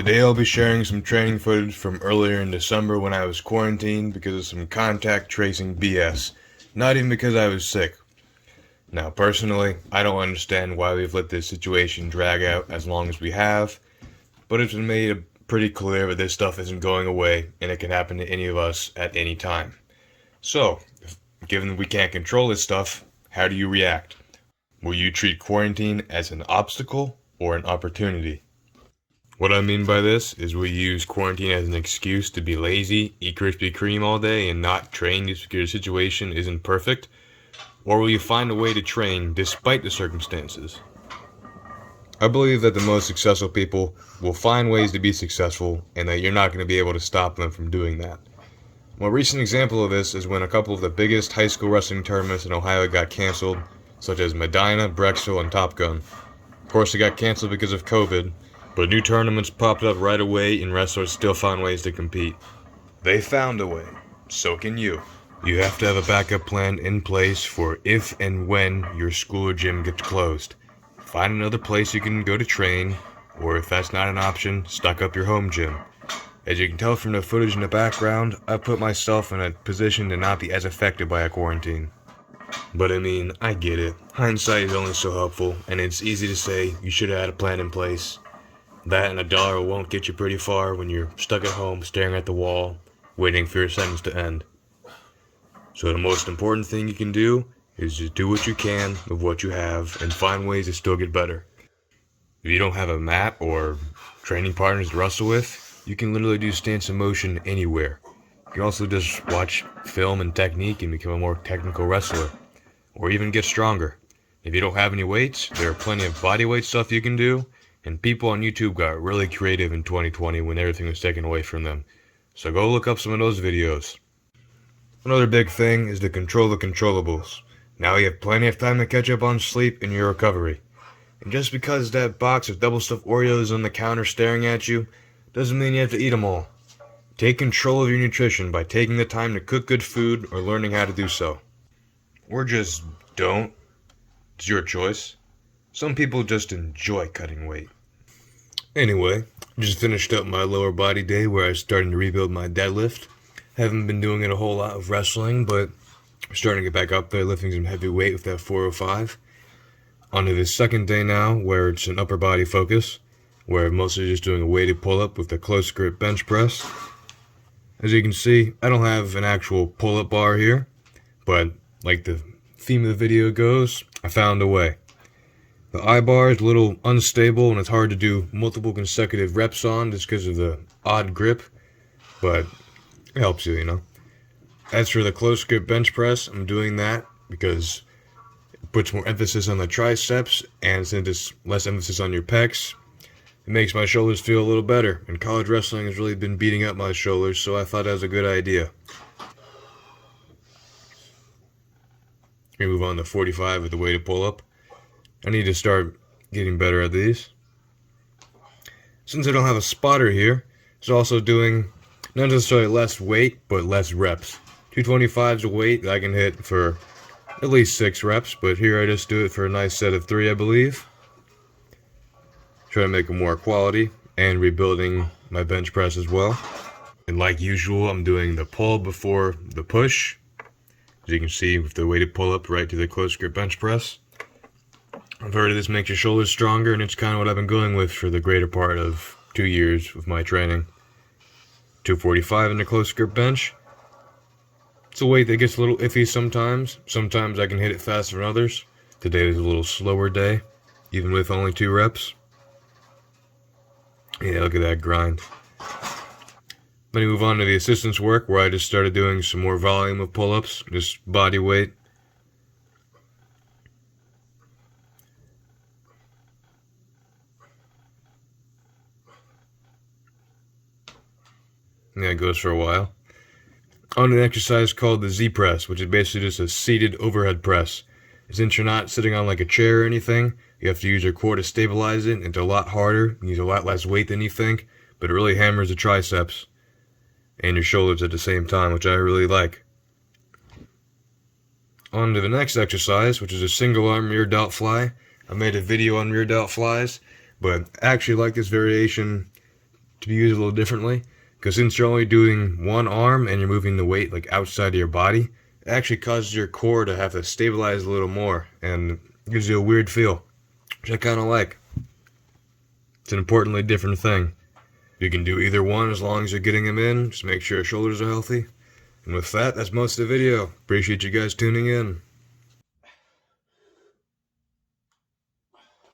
Today I'll be sharing some training footage from earlier in December when I was quarantined because of some contact tracing BS, not even because I was sick. Now personally, I don't understand why we've let this situation drag out as long as we have, but it's been made pretty clear that this stuff isn't going away and it can happen to any of us at any time. So, given that we can't control this stuff, how do you react? Will you treat quarantine as an obstacle or an opportunity? What I mean by this is will you use quarantine as an excuse to be lazy, eat Krispy Kreme all day, and not train just because your situation isn't perfect? Or will you find a way to train despite the circumstances? I believe that the most successful people will find ways to be successful and that you're not going to be able to stop them from doing that. A more recent example of this is when a couple of the biggest high school wrestling tournaments in Ohio got canceled, such as Medina, Brexville, and Top Gun. Of course, they got canceled because of COVID, but new tournaments popped up right away and wrestlers still found ways to compete. They found a way. So can you. You have to have a backup plan in place for if and when your school or gym gets closed. Find another place you can go to train, or if that's not an option, stock up your home gym. As you can tell from the footage in the background, I've put myself in a position to not be as affected by a quarantine. But I mean, I get it. Hindsight is only so helpful, and it's easy to say you should have had a plan in place. That and a dollar won't get you pretty far when you're stuck at home staring at the wall, waiting for your sentence to end. So the most important thing you can do is just do what you can with what you have and find ways to still get better. If you don't have a mat or training partners to wrestle with, you can literally do stance in motion anywhere. You can also just watch film and technique and become a more technical wrestler, or even get stronger. If you don't have any weights, there are plenty of bodyweight stuff you can do, and people on YouTube got really creative in 2020 when everything was taken away from them. So go look up some of those videos. Another big thing is to control the controllables. Now you have plenty of time to catch up on sleep in your recovery. And just because that box of double stuffed Oreos on the counter staring at you, doesn't mean you have to eat them all. Take control of your nutrition by taking the time to cook good food or learning how to do so. Or just don't. It's your choice. Some people just enjoy cutting weight. Anyway, just finished up my lower body day where I was starting to rebuild my deadlift. Haven't been doing it a whole lot of wrestling, but I'm starting to get back up there, lifting some heavy weight with that 405. On to the second day now, where it's an upper body focus, where I'm mostly just doing a weighted pull-up with the close grip bench press. As you can see, I don't have an actual pull-up bar here, but like the theme of the video goes, I found a way. The I-bar is a little unstable and it's hard to do multiple consecutive reps on just because of the odd grip, but it helps you, you know. As for the close grip bench press, I'm doing that because it puts more emphasis on the triceps, and since it's less emphasis on your pecs, it makes my shoulders feel a little better. And college wrestling has really been beating up my shoulders, so I thought that was a good idea. We move on to 45 with the weighted pull-up. I need to start getting better at these. Since I don't have a spotter here, it's also doing not necessarily less weight, but less reps. 225 is a weight that I can hit for at least 6 reps, but here I just do it for a nice set of 3, I believe. Try to make it more quality, and rebuilding my bench press as well. And like usual, I'm doing the pull before the push. As you can see with the weighted pull-up right to the close grip bench press. I've heard this makes your shoulders stronger, and it's kind of what I've been going with for the greater part of 2 years of my training. 245 in the close grip bench. It's a weight that gets a little iffy sometimes. Sometimes I can hit it faster than others. Today was a little slower day, even with only 2 reps. Yeah, look at that grind. Then we move on to the assistance work, where I just started doing some more volume of pull-ups, just body weight. Yeah, it goes for a while. On an exercise called the Z press, which is basically just a seated overhead press. Since you're not sitting on like a chair or anything, you have to use your core to stabilize it. It's a lot harder, you use a lot less weight than you think, but it really hammers the triceps and your shoulders at the same time, which I really like. On to the next exercise, which is a single arm rear delt fly. I made a video on rear delt flies, but I actually like this variation to be used a little differently, because since you're only doing one arm and you're moving the weight like outside of your body, it actually causes your core to have to stabilize a little more and gives you a weird feel, which I kind of like. It's an importantly different thing. You can do either one as long as you're getting them in. Just make sure your shoulders are healthy. And with that, that's most of the video. Appreciate you guys tuning in.